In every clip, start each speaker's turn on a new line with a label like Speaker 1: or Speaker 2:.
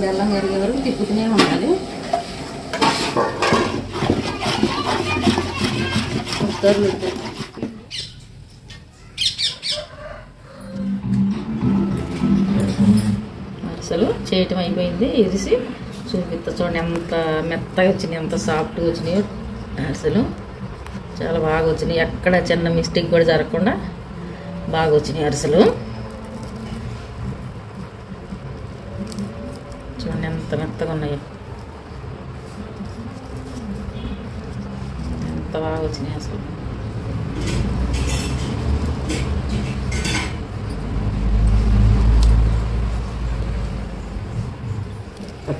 Speaker 1: బెల్లం కరిగే వరకు తిప్పుతూనే ఉండాలి. అసలు చేయటం అయిపోయింది. ఇరిసి చూపిస్తా చూడండి ఎంత మెత్తగా వచ్చినాయి, ఎంత సాఫ్ట్గా వచ్చినాయి అసలు. చాలా బాగా వచ్చినాయి, ఎక్కడ చిన్న మిస్టేక్ కూడా జరగకుండా బాగా వచ్చినాయి అరిసెలు. చూడండి ఎంత మెత్తగా ఉన్నాయో, ఎంత బాగా వచ్చినాయి అసలు.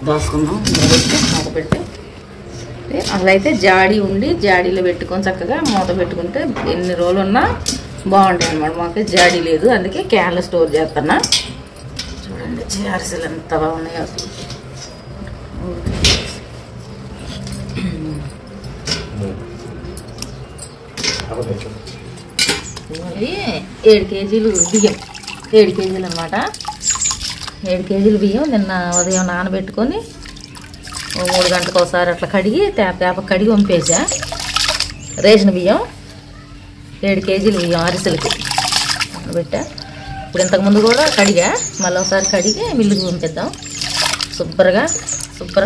Speaker 1: దాచుకుందాం మూత పెట్టి. అసలైతే జాడీ ఉండి జాడీలో పెట్టుకొని చక్కగా మూత పెట్టుకుంటే ఎన్ని రోజులు ఉన్నా బాగుంటాయి అన్నమాట. మాకు జాడీ లేదు, అందుకే క్యాన్లో స్టోర్ చేస్తున్నా. చూడండి అరిసెలు ఎంత బాగున్నాయి అసలు. ఇవి 7 కేజీలు బియ్యం, 7 కేజీలు అనమాట. 7 కేజీలు బియ్యం నిన్న ఉదయం నానబెట్టుకొని 3 గంటలకు ఒకసారి అట్లా కడిగి తేప కడిగి పంపేసా. రేషన్ బియ్యం 7 కేజీలు బియ్యం అరిసెలకి పెట్టా. ఇప్పుడు ఇంతకుముందు కూడా కడిగా, మళ్ళీ ఒకసారి కడిగి మిల్లుకి పంపిద్దాం. శుభ్రంగా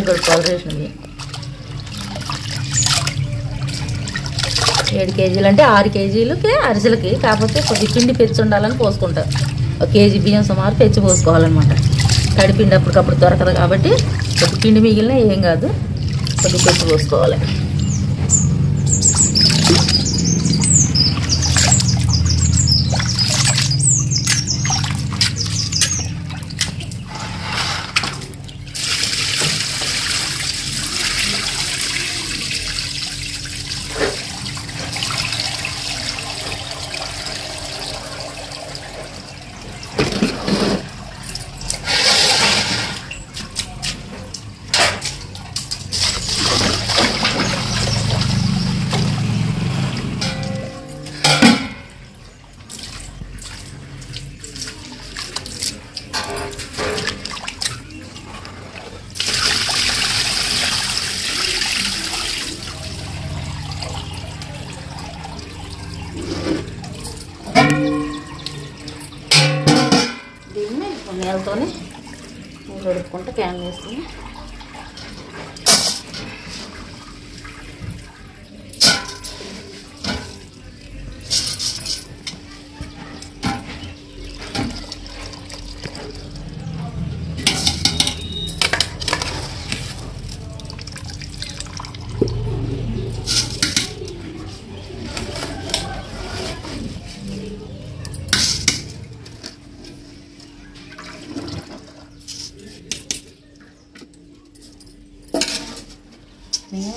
Speaker 1: గడుపుకోవాలి రేషన్ బియ్యం. 7 కేజీలు అంటే 6 కేజీలకి అరిసెలకి. కాకపోతే కొద్ది పిండి పెచ్చి ఉండాలని పోసుకుంటారు. 1 కేజీ బియ్యం సుమారు పెచ్చి పోసుకోవాలన్నమాట. తడిపిండి అప్పటికప్పుడు దొరకదు కాబట్టి కొద్ది పిండి మిగిలిన ఏం కాదు, కొద్ది పెచ్చి పోసుకోవాలి. నేలతోనే ఉడుపుకుంటే క్యాన్ వేసుకుని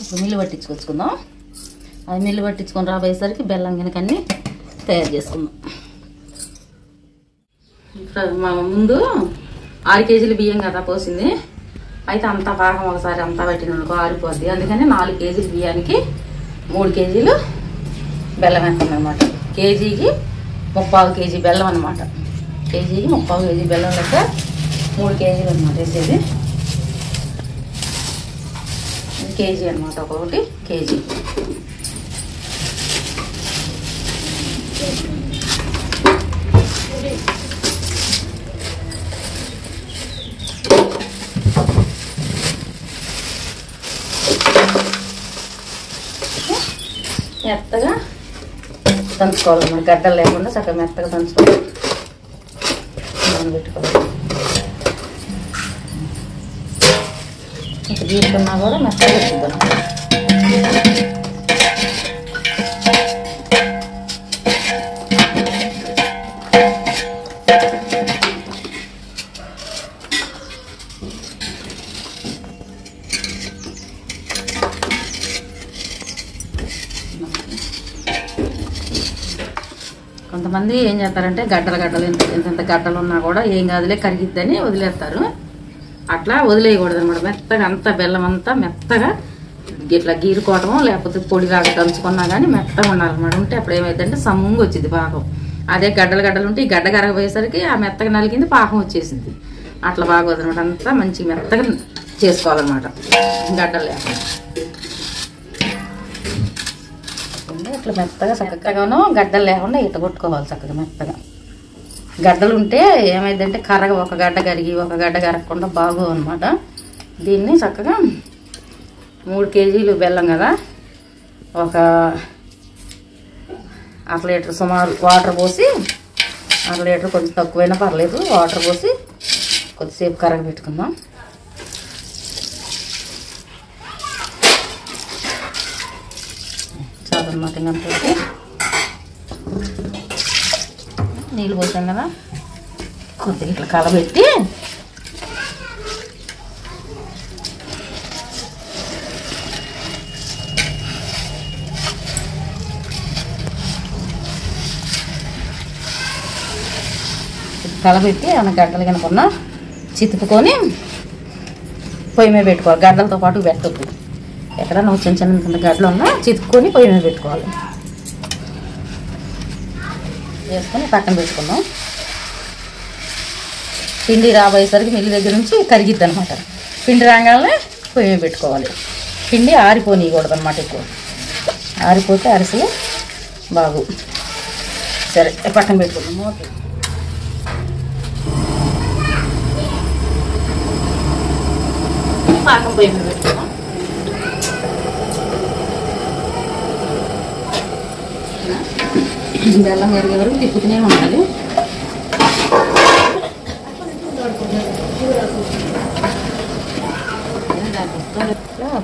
Speaker 1: ఇప్పుడు మిల్లు పట్టించుకొచ్చుకుందాం. అది మిల్లు పట్టించుకొని రాబోయేసరికి బెల్లం గినకన్నీ తయారు చేసుకుందాం. మా ముందు 6 కేజీలు బియ్యం కదా పోసింది. అయితే అంతా పాకం ఒకసారి అంతా పట్టినందుకు ఆరిపోద్ది. అందుకని 4 కేజీల బియ్యానికి 3 కేజీలు బెల్లం వేస్తాం అనమాట. కేజీకి 3/4 కేజీ బెల్లం అనమాట. కేజీకి 3/4 కేజీ బెల్లం లెక్క 3 కేజీలు అనమాట వేసేది. కేజీ అనమాట, ఒక్కొక్కటి కేజీ. మెత్తగా దంచుకోవాలన్నమాట, గడ్డలు లేకుండా చక్కగా మెత్తగా దంచుకోవాలి. పెట్టుకోవాలి. ఇంకా తీసుకున్నా కూడా మెత్తగా పెట్టుకుందాం. కొంతమంది ఏం చేస్తారంటే గడ్డలు ఎంత గడ్డలు ఉన్నా కూడా ఏం కాదులే కరిగిద్దని వదిలేస్తారు. అట్లా వదిలేయకూడదు అనమాట. మెత్తగా అంతా బెల్లం అంతా మెత్తగా ఇట్లా గీరుకోవటము లేకపోతే పొడిలాగా దంచుకున్నా కానీ మెత్తగా ఉండాలన్నమాట. ఉంటే అప్పుడు ఏమైందంటే సమ్ముంగా వచ్చింది పాకం. అదే గడ్డలు ఉంటే ఈ గడ్డ కరగపోయేసరికి ఆ మెత్తగా నలిగింది పాకం వచ్చేసింది. అట్లా బాగోదు అనమాట. అంతా మంచి మెత్తగా చేసుకోవాలన్నమాట గడ్డలు లేకుండా. ఇట్లా మెత్తగా చక్కగాను గడ్డలు లేకుండా ఇట్ట కొట్టుకోవాలి చక్కగా మెత్తగా. గడ్డలు ఉంటే ఏమైందంటే కర్రగా ఒక గడ్డ కరిగి ఒక గడ్డ కరగకుండా బాగోవు అనమాట. దీన్ని చక్కగా 3 కేజీలు బెల్లం కదా, ఒక 1/2 లీటర్ సుమారు వాటర్ పోసి, 1/2 లీటర్ కొంచెం తక్కువైనా పర్లేదు, వాటర్ పోసి కొద్దిసేపు కరగ పెట్టుకుందాం. చాలన్నమాట. ఇంకంతే నీళ్ళు పోసాం కదా, కొద్దిగా ఇట్లా కలబెట్టి ఏమైనా గడ్డలు కనుకున్నా చితుపుకొని పొయ్యి మీద పెట్టుకోవాలి. గడ్డలతో పాటు పెట్టద్దు, ఎక్కడన్నా చిన్న చిన్న గడ్డలు ఉన్నా చితుక్కొని పొయ్యి మీద పెట్టుకోవాలి. వేసుకొని పక్కన పెట్టుకుందాం. పిండి రాబోయేసరికి మిల్లి దగ్గర నుంచి కరిగిద్ది అనమాట. పిండి రాగానే పొయ్యి మీద పెట్టుకోవాలి. పిండి ఆరిపోనియకూడదు అనమాట, ఎక్కువ ఆరిపోతే అరిసెలు బాగు. సరే పక్కన పెట్టుకుందాం. ఓకే, పాకం పొయ్యి మీద పెట్టుకుందాం. బెల్లం కరిగే వరకు తిప్పుతూనే ఉండాలి.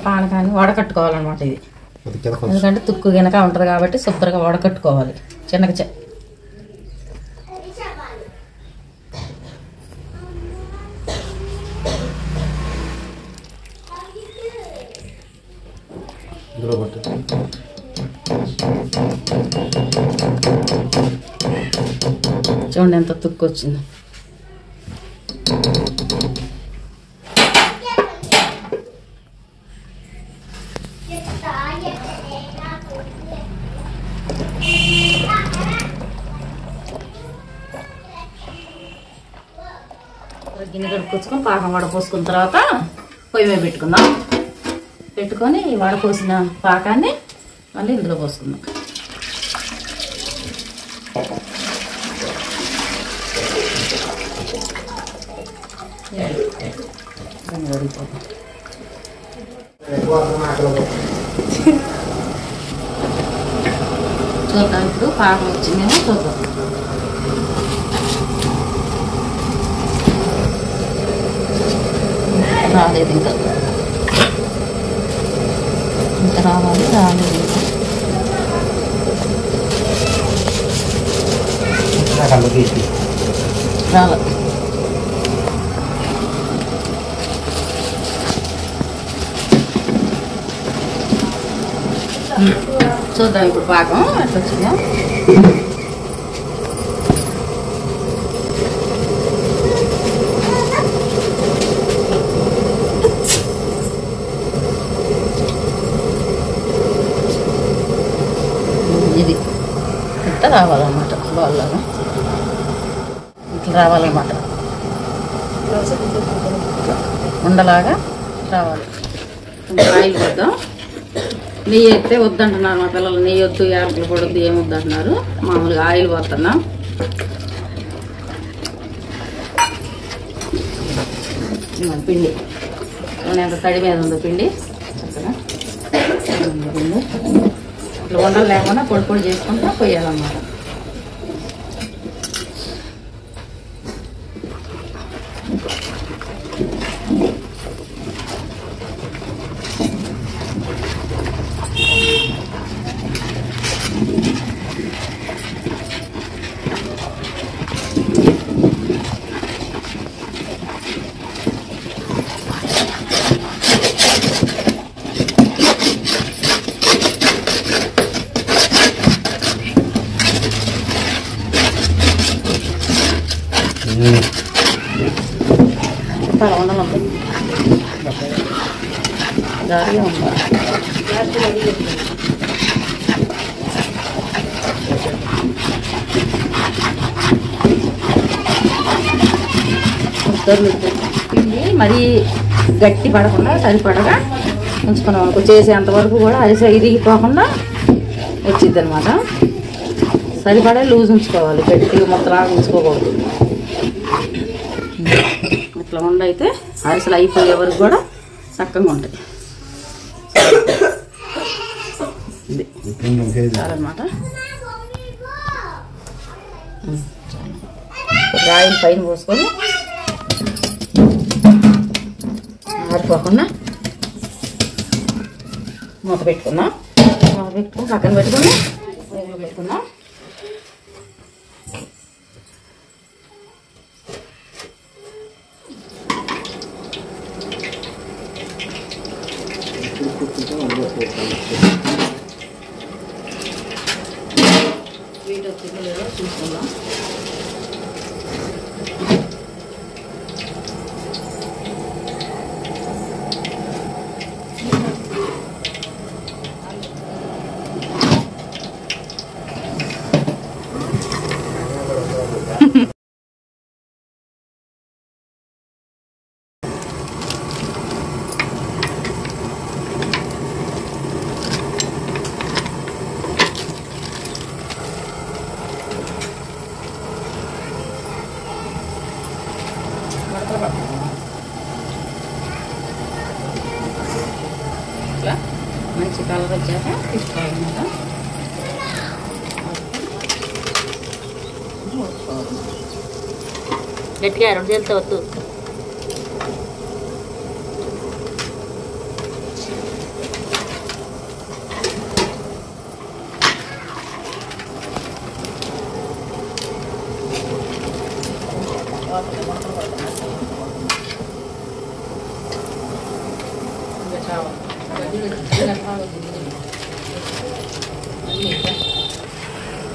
Speaker 1: పానకాన్ని వడకట్టుకోవాలన్నమాట. ఇది ఎందుకంటే తుక్కు గినక ఉంటుంది కాబట్టి శుభ్రంగా వడకట్టుకోవాలి. చిన్నగా చూడండి ఎంత తుక్కు వచ్చింది. గిన్నె కడుక్కొచ్చుకొని పాకం వడపోసుకున్న తర్వాత పొయ్యి మీద పెట్టుకుందాం. పెట్టుకొని వడపోసిన పాకాన్ని మళ్ళీ ఇందులో పోసుకుందాం. చూద్దాం ఇప్పుడు పాకం వచ్చిందేమో చూద్దాం. రాలేదు ఇంకా రావాలి, రాలేదు రాలేదు. చూద్దాం ఇప్పుడు పాకం ఎట్లా వచ్చిందో. ఇది ఇట్లా రావాలన్నమాట, బాల్లాగా ఇట్లా రావాలన్నమాట, ఉండలాగా రావాలి. ఆయిల్ పోద్దాం. నెయ్యి అయితే వద్దంటున్నారు మా పిల్లలు. నెయ్యి వద్దు, యాలకులు పొడొద్దు, ఏమి వద్దంటున్నారు. మామూలుగా ఆయిల్ పోతున్నాం. పిండి ఎంత తడి మీద ఉందో పిండి చక్కగా పిండి ఇట్లా ఉండలు లేకుండా పొడి పొడి చేసుకుంటా పోయాలన్నమాట. దారిగా ఉందా పిండి మరీ గట్టి పడకుండా సరిపడగా ఉంచుకున్నాం అనుకో, చేసేంతవరకు కూడా అరిసె ఇరిగిపోకుండా వచ్చింది అనమాట. సరిపడే లూజ్ ఉంచుకోవాలి, గట్టిగా మొత్తలాగా ఉంచుకోకూడదు. ఇట్లా ఉండైతే అరిసెలు అయిపోయే వరకు కూడా చక్కగా ఉంటాయి. చాలన్నమాట. రాయిల పైన పోసుకొని ఆరిపోకుండా మూత పెట్టుకున్నాం. పక్కన పెట్టుకుని పెట్టుకున్నాం. స్వీట్ వచ్చిందో లేదో చూసుకుందాం. ఇట్లా మంచి కలర్ వచ్చాక తీసుకోవాలన్నమాట. గట్టిగా 2 చేతులతో వద్దు.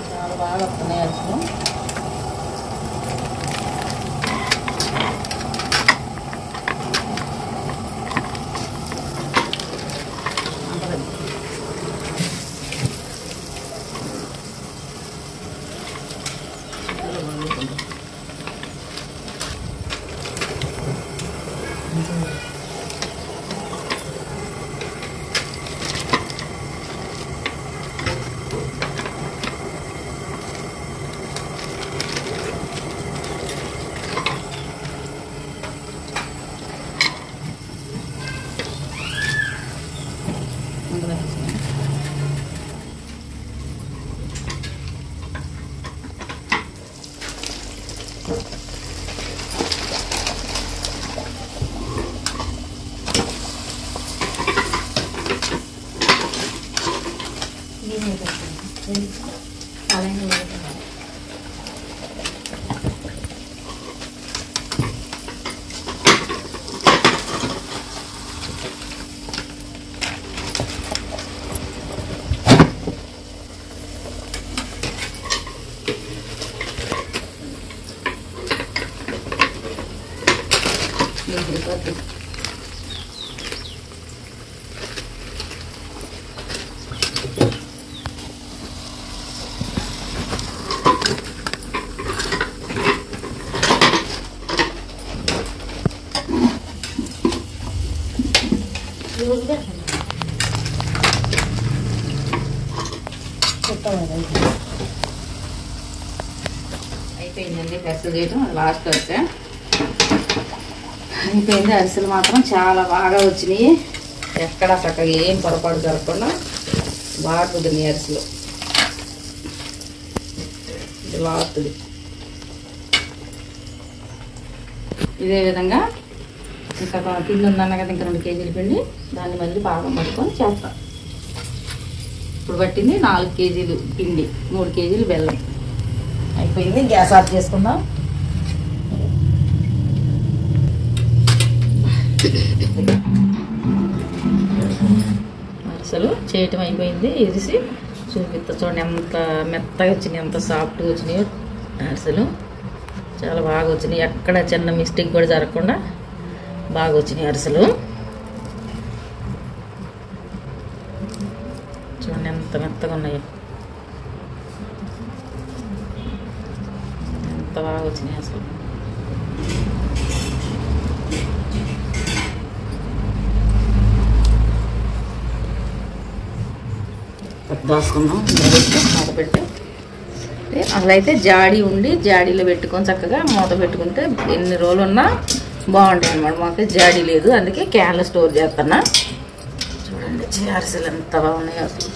Speaker 1: చాలా బాగా వస్తున్నాయి అసలు. అయిపోయిందండి అరిసెలు చేయటం. లాస్ట్ వచ్చా అయిపోయింది. అరిసెలు మాత్రం చాలా బాగా వచ్చినాయి. ఎక్కడా చక్కగా ఏం పొరపాటు జరగకుండా బాగా కుదిరినాయి అరిసెలు. ఇది లాస్ట్ది. ఇదే విధంగా ఇంకా పిండి ఉందన్న కదా, ఇంకా 2 కేజీల పిండి, దాన్ని మళ్ళీ బాగా పట్టుకొని చేస్తాం. ఇప్పుడు పట్టింది 4 కేజీలు పిండి, 3 కేజీలు బెల్లం. అయిపోయింది. గ్యాస్ ఆఫ్ చేసుకుందాం. అరిసెలు చేయటం అయిపోయింది. ఇరిసి చూపిస్తా చూడండి ఎంత మెత్తగా వచ్చినాయి, ఎంత సాఫ్ట్గా వచ్చినాయో అరిసెలు. చాలా బాగా వచ్చినాయి, ఎక్కడ చిన్న మిస్టేక్ కూడా జరగకుండా బాగా వచ్చినాయి అరిసెలు. చూడండి ఎంత మెత్తగా ఉన్నాయో, ఎంత బాగా వచ్చినాయి అసలు. దోసుకున్నాం మూత పెట్టి. అసలైతే జాడీ ఉండి జాడీలో పెట్టుకొని చక్కగా మూత పెట్టుకుంటే ఎన్ని రోజులు ఉన్నా బాగుంటాయి అన్నమాట. మాకు జాడీ లేదు, అందుకే క్యాన్లో స్టోర్ చేస్తున్నా. చూడండి అరిసెలు ఎంత బాగున్నాయో అసలు.